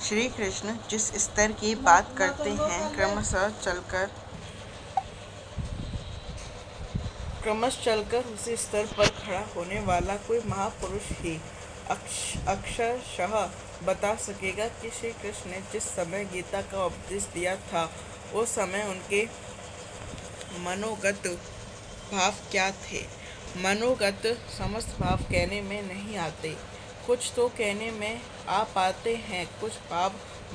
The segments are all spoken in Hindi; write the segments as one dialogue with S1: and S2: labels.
S1: श्री कृष्ण जिस स्तर की बात करते हैं, क्रमश चलकर उसी स्तर पर खड़ा होने वाला कोई महापुरुष ही अक्षरशः बता सकेगा कि श्री कृष्ण ने जिस समय गीता का उपदेश दिया था, उस समय उनके मनोगत भाव क्या थे। मनोगत समस्त भाव कहने में नहीं आते, कुछ तो कहने में आ पाते हैं, कुछ भाव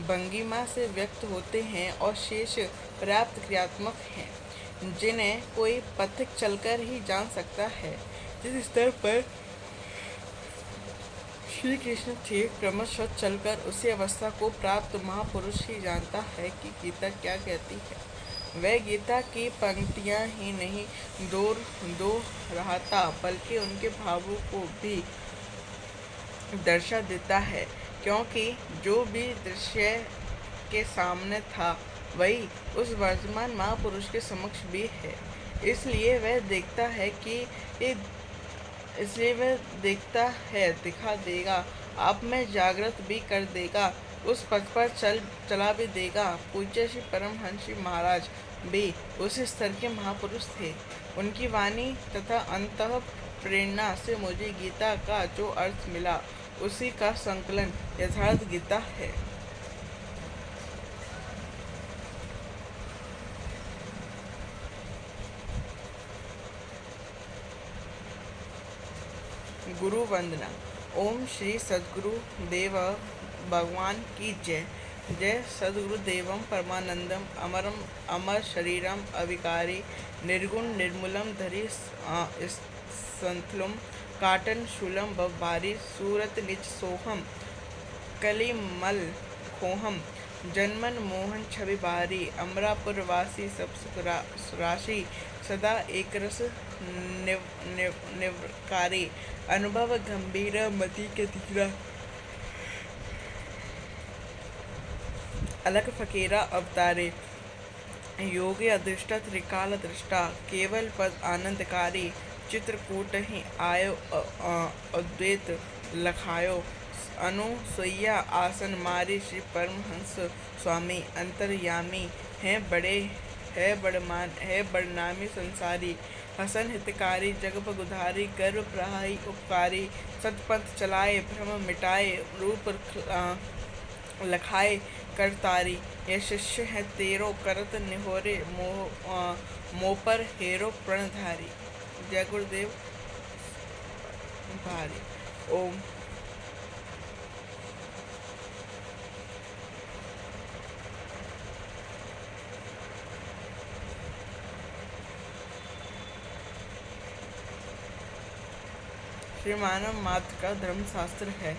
S1: भंगिमा से व्यक्त होते हैं और शेष पर्याप्त क्रियात्मक हैं, जिन्हें कोई पथिक चलकर ही जान सकता है। जिस स्तर पर श्री कृष्ण थे, क्रमशः चलकर उसी अवस्था को प्राप्त महापुरुष ही जानता है कि गीता क्या कहती है। वह गीता की पंक्तियां ही नहीं दोहराता, बल्कि उनके भावों को भी दर्शा देता है, क्योंकि जो भी दृश्य के सामने था, वही उस वर्तमान महापुरुष के समक्ष भी है। इसलिए वह दिखा देगा, आप में जागृत भी कर देगा, उस पथ पर चला भी देगा। पूज्य श्री परमहंस जी महाराज भी उसी स्तर के महापुरुष थे। उनकी वाणी तथा अंतः प्रेरणा से मुझे गीता का जो अर्थ मिला, उसी का संकलन यथार्थ गीता है। गुरु वंदना। ओम श्री सद्गुरु देव भगवान की जय। जय सद्गुरु देवम परमानंदम अमर शरीरम अविकारी निर्गुण निर्मूलम धरी संथलुम काटन शूलम भारी सूरत निज सोहम कलिमल खोहम जन्मन मोहन छवि बारी अमरापुर वासी सब सुख राशि सदा एकरस निवकारी अनुभव गंभीर मति के धीरा अलग फकीरा अवतारे योगी अदृष्टा त्रिकाल दृष्टा केवल पद आनंदकारी चित्रकूट ही आयो अद्वैत लखायो अनुसुईया आसन मारी श्री परमहंस स्वामी अंतर्यामी है बड़नामी संसारी हसन हितकारी जगप गुधारी गर्व प्रहाई उपकारी सतपंथ चलाए भ्रम मिटाए रूप लखाए करतारी। यह शिष्य है तेरो करत निहोरे मोपर हेरो प्रणधारी। जय गुरुदेव भारी। ओम श्री मानव मात्र का धर्मशास्त्र है।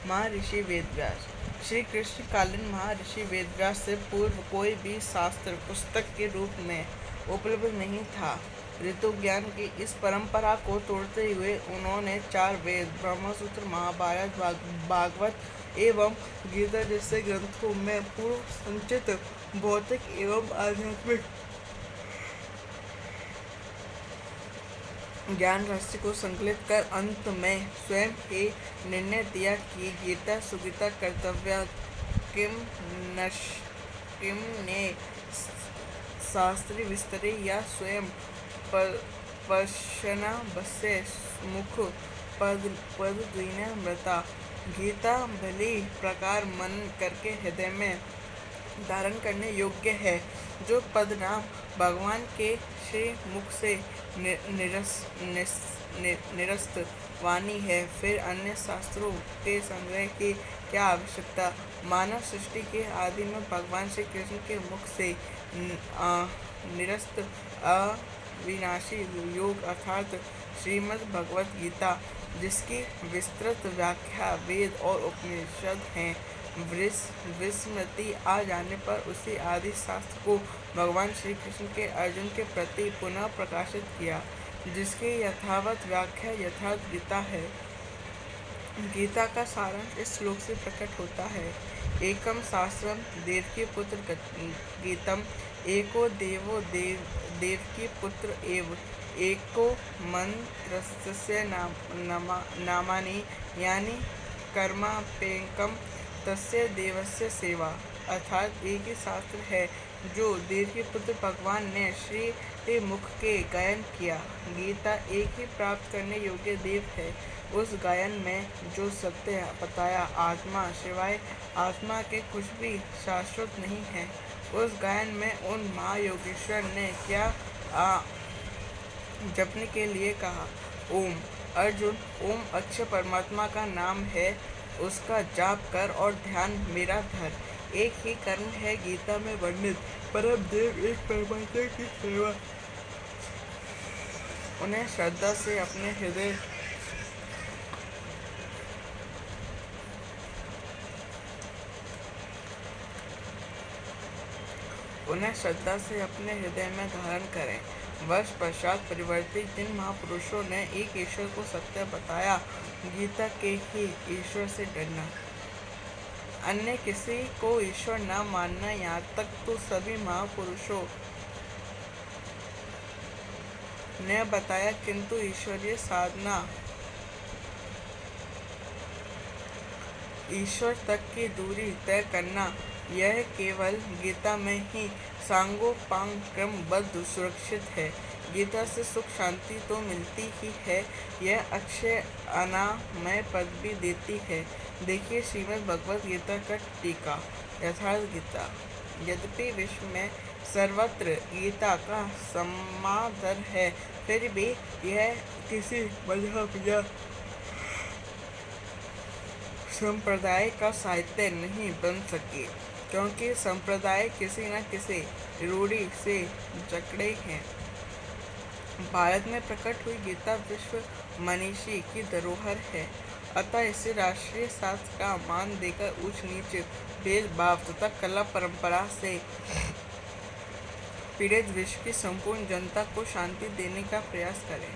S1: महर्षि वेदव्यास। श्री कृष्ण कालीन महर्षि वेदव्यास से पूर्व कोई भी शास्त्र पुस्तक के रूप में उपलब्ध नहीं था। ऋतु ज्ञान की इस परंपरा को तोड़ते हुए उन्होंने 4 वेद, ब्रह्मसूत्र, महाभारत, भागवत एवं गीता जैसे ग्रंथों में पूर्व संचित भौतिक एवं आध्यात्मिक ज्ञान रहस्य को संकलित कर अंत में स्वयं ही निर्णय दिया कि गीता सुगीता कर्तव्य किम ने शास्त्री विस्तरे या स्वयं पश्यना बस्य मुख पद द्विना मृता। गीता भली प्रकार मन करके हृदय में धारण करने योग्य है। जो पद नाम भगवान के श्री मुख से निरस्त वाणी है, फिर अन्य शास्त्रों के संग्रह की क्या आवश्यकता। मानव सृष्टि के आदि में भगवान श्री कृष्ण के मुख से निरस्त अविनाशी योग अर्थात श्रीमद् भगवत गीता, जिसकी विस्तृत व्याख्या वेद और उपनिषद हैं, विस्मृति आ जाने पर उसी आदि शास्त्र को भगवान श्री कृष्ण के अर्जुन के प्रति पुनः प्रकाशित किया, जिसकी यथावत व्याख्या यथार्थ गीता है। गीता का सारांश इस श्लोक से प्रकट होता है। एकम शास्त्रम देवकी पुत्र गीतम, एको देवो देवकी पुत्र एव, एको मंत्रस्य नामानि यानि कर्मापेकम तस्य देवस्य सेवा, अर्थात एक ही शास्त्र है जो देव के पुत्र भगवान ने श्री मुख के गायन किया। गीता एक ही प्राप्त करने योग्य देव है। उस गायन में जो सत्य बताया, आत्मा सिवाय आत्मा के कुछ भी शाश्वत नहीं है। उस गायन में उन महायोगेश्वर ने क्या जपने के लिए कहा। ओम। अर्जुन, ओम अक्षय परमात्मा का नाम है, उसका जाप कर और ध्यान मेरा धर। एक ही कर्म है गीता में वर्णित, परम देव एक परमात्मा की सेवा। उन्हें श्रद्धा से अपने हृदय में धारण करें। वर्ष पश्चात परिवर्तित जिन महापुरुषों ने एक ईश्वर को सत्य बताया, गीता के ही ईश्वर से डरना, अन्य किसी को ईश्वर न मानना, यहाँ तक तो सभी महापुरुषों ने बताया, किंतु ईश्वरीय साधना, ईश्वर तक की दूरी तय करना, यह केवल गीता में ही सांगोपांग क्रमबद्ध सुरक्षित है। गीता से सुख शांति तो मिलती ही है, यह अक्षय अनामय पद भी देती है। देखिए श्रीमद् भगवद गीता का टीका। यथार्थ गीता। यद्यपि विश्व में सर्वत्र गीता का समादर है, फिर भी यह किसी मजहब या संप्रदाय का साहित्य नहीं बन सकी, क्योंकि संप्रदाय किसी न किसी रूढ़ि से जकड़े हैं। भारत में प्रकट हुई गीता विश्व मनीषी की धरोहर है, अतः इसे राष्ट्रीय शास्त्र का मान देकर ऊंच नीच, भेदभाव तथा कला परंपरा से पीड़ित विश्व की संपूर्ण जनता को शांति देने का प्रयास करें।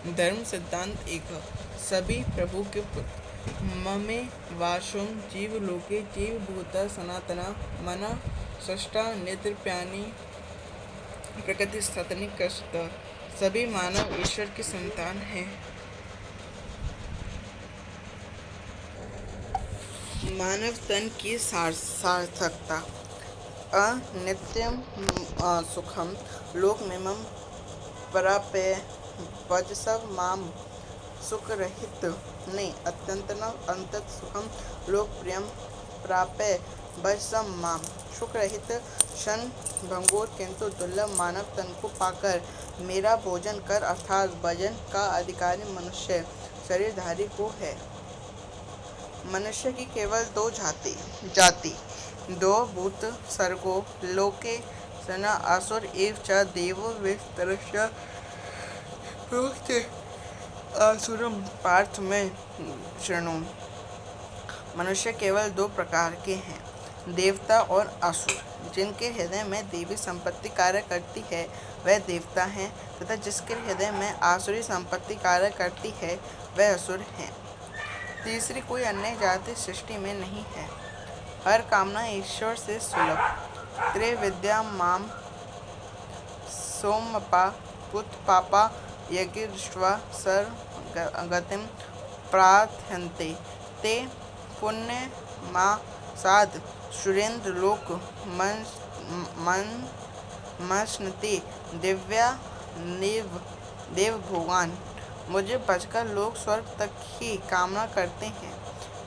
S1: धर्म सिद्धांत एक। सभी प्रभु के पुत्र। ममे वाशुम जीव लोके जीव भूता सनातना मना सष्टा निद्रप्यानी प्रकृति सतनी कष्ट। सभी मानव ईश्वर की संतान हैं। मानव तन की सार्थकता। अनित्यम सुखम लोकमिमं प्राप्य वजसव माम सुख रहित ने अंतत सुखम लोकप्रियम प्राप्य वजसम माम सुख रहित क्षण भंगुर किंतु दुर्लभ मानव तन को पाकर मेरा भोजन कर, अर्थात भजन का अधिकारी मनुष्य शरीरधारी को है। मनुष्य की केवल दो जाति, दो भूत सर्गो लोके सना असुर एव च देवो विस्तरस्य असुरम पार्थ में शृणु। मनुष्य केवल दो प्रकार के हैं, देवता और असुर। जिनके हृदय में देवी संपत्ति कार्य करती है वह देवता हैं, तथा जिसके हृदय में आसुरी संपत्ति कार्य करती है वह असुर हैं। तीसरी कोई अन्य जाति सृष्टि में नहीं है। हर कामना ईश्वर से सुलभ। त्रिविद्या माम सोमपा पुत्पापा यज्ञदृष्ट्वा सर्वगतिं प्रार्थयन्ते ते पुण्यमासाद सुरेन्द्र लोक मश्नते दिव्या देव भोगान। मुझे बचकर लोग स्वर्ग तक ही कामना करते हैं,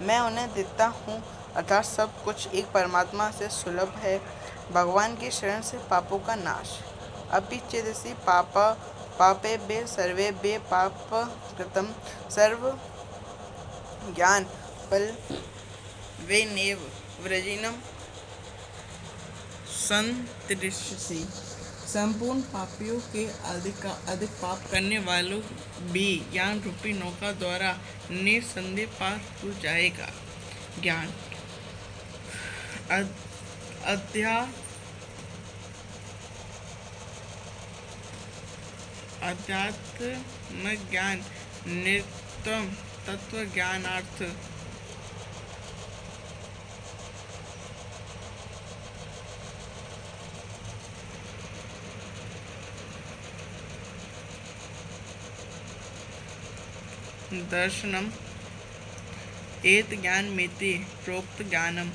S1: मैं उन्हें देता हूँ, अर्थात सब कुछ एक परमात्मा से सुलभ है। भगवान की शरण से पापों का नाश। अपि चेदसि पापेभ्यः सर्वेभ्यः पापकृतं सर्व ज्ञान फल वेनेव वृजिनं संतरिष्यसि। संपूर्ण पापियों के अधिक पाप करने वालों भी ज्ञान रूपी नौका द्वारा निसंदेह पार हो जाएगा। ज्ञान। अध्यात्म न ज्ञान नित्यम तत्व ज्ञानार्थ। दर्शनम एत ज्ञानमिति प्रोक्त ज्ञानम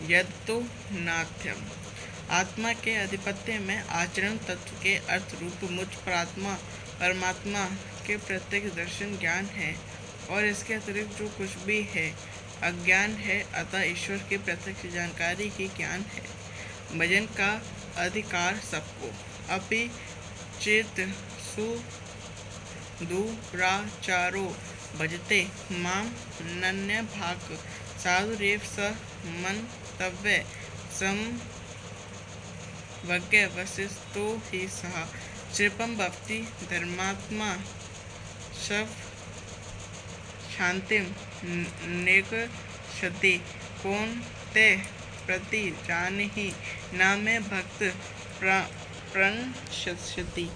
S1: यत्तु नाथ्यम। आत्मा के अधिपत्य में आचरण तत्व के अर्थ रूप मुझ परमात्मा के प्रत्यक्ष दर्शन ज्ञान है, और इसके अतिरिक्त जो कुछ भी है अज्ञान है। अतः ईश्वर की प्रत्यक्ष जानकारी ही ज्ञान है। भजन का अधिकार सबको। अपि चेत सुदूराचारो भजते माम नन्य भाग साधुरेव स मंतव्य समवज्ञ वसिष्ठो ही सह क्षिपम भवति धर्मात्मा शव शांतिम नेकषति कौन ते प्रति जानिहि न में भक्त प्रणश्यति।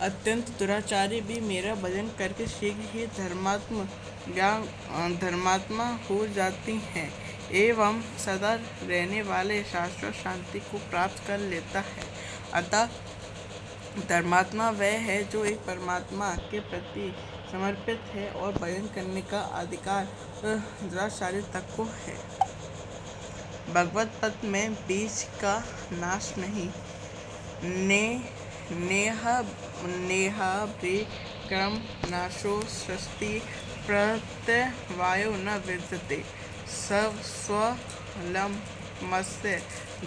S1: अत्यंत दुराचारी भी मेरा भजन करके शीघ्र ही धर्मात्मा हो जाती हैं एवं सदा रहने वाले शाश्वत शांति को प्राप्त कर लेता है। अतः धर्मात्मा वह है जो एक परमात्मा के प्रति समर्पित है, और भजन करने का अधिकार दुराचारी तक को है। भगवत पद में बीज का नाश नहीं। नेहाभिक्रम नाशो सृष्टि प्रत्यवायो न विद्यते स्वलमस्य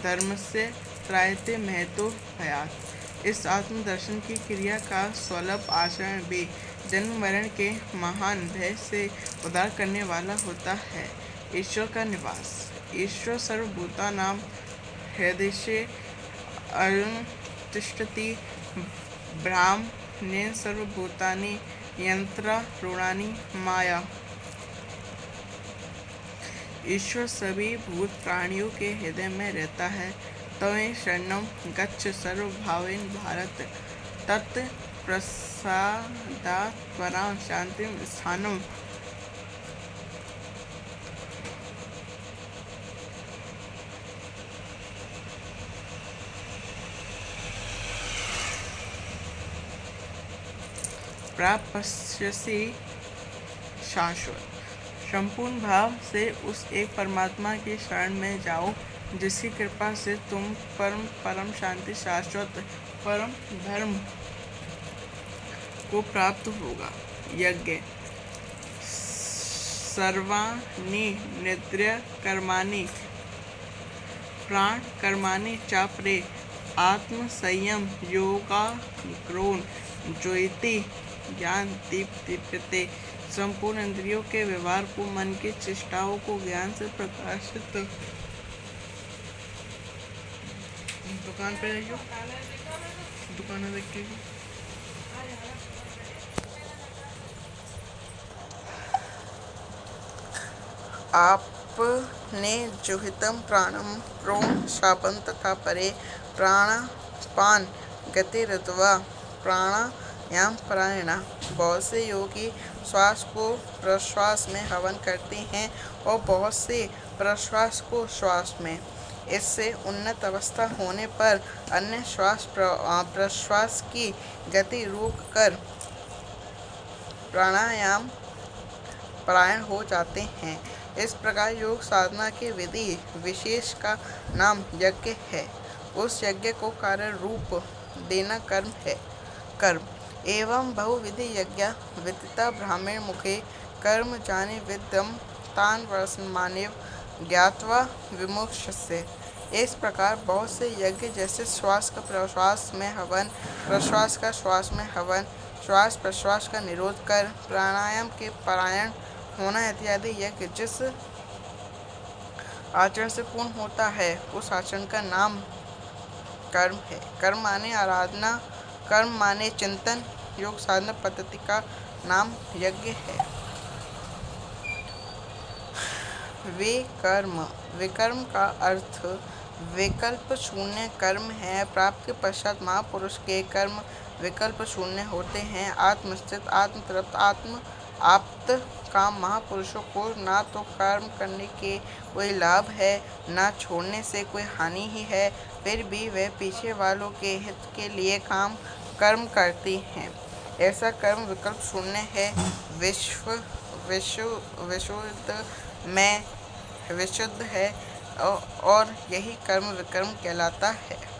S1: धर्मस्य त्रायते महतो भयात्। इस आत्मदर्शन की क्रिया का स्वलभ आचरण भी जन्म मरण के महान भय से उद्धार करने वाला होता है। ईश्वर का निवास। ईश्वर सर्वभूतानां हृदये तिष्ठति ब्रह्मण्येन सर्वभूतानि यंत्रारूढ़ानि माया। ईश्वर सभी भूत प्राणियों के हृदय में रहता है। तमें शरणं गच्छ सर्वभावेन भारत तत्प्रसादात् परां शांतिं स्थानम्। प्राप्स्यसि शाश्वत। संपूर्ण भाव से उस एक परमात्मा की शरण में जाओ, जिसकी कृपा से तुम परम शांति शाश्वत परम धर्म को प्राप्त होगा। यज्ञ। सर्वाणि निद्र्य कर्माणि प्राण कर्माणि चापरे आत्म संयम योगा ग्रोन ज्योति ज्ञान दीप्यते। संपूर्ण इंद्रियों के व्यवहार को, मन की चेष्टाओं को ज्ञान से प्रकाशित। दुकान पे जाइयो, दुकान देखिए। आपने जुहितम प्राणम प्रोम शापन तथा परे प्राणापान गतिरत्वा प्राणायाम परायणा। बहुत से योगी श्वास को प्रश्वास में हवन करते हैं और बहुत से प्रश्वास को श्वास में। इससे उन्नत अवस्था होने पर अन्य श्वास प्रश्वास की गति रोककर प्राणायाम परायण हो जाते हैं। इस प्रकार योग साधना के विधि विशेष का नाम यज्ञ है। उस यज्ञ को कार्य रूप देना कर्म है। कर्म एवं बहुविधि यज्ञ विदिता ब्राह्मण मुखे कर्म जाने विद्यम तान वर्षमानेव ज्ञात्वा विमुक्षसे। इस प्रकार बहुत से यज्ञ जैसे श्वास का प्रश्वास में हवन, प्रश्वास का श्वास में हवन, श्वास प्रश्वास का निरोध कर प्राणायाम के परायण होना इत्यादि यज्ञ जिस आचरण से पूर्ण होता है उस आचरण का नाम कर्म है। कर्म माने आराधना, कर्म माने चिंतन। योग साधना पद्धति का नाम यज्ञ है। विकर्म का अर्थ विकल्प शून्य कर्म है। प्राप्त के पश्चात महापुरुष के कर्म विकल्प शून्य होते हैं। आत्मस्थित, आत्मतृप्त, आत्म आप्त काम महापुरुषों को ना तो कर्म करने के कोई लाभ है, ना छोड़ने से कोई हानि ही है, फिर भी वे पीछे वालों के हित के लिए कर्म करती हैं। ऐसा कर्म विकल्प शून्य है। विशुद्ध में विशुद्ध है और यही कर्म विकर्म कहलाता है।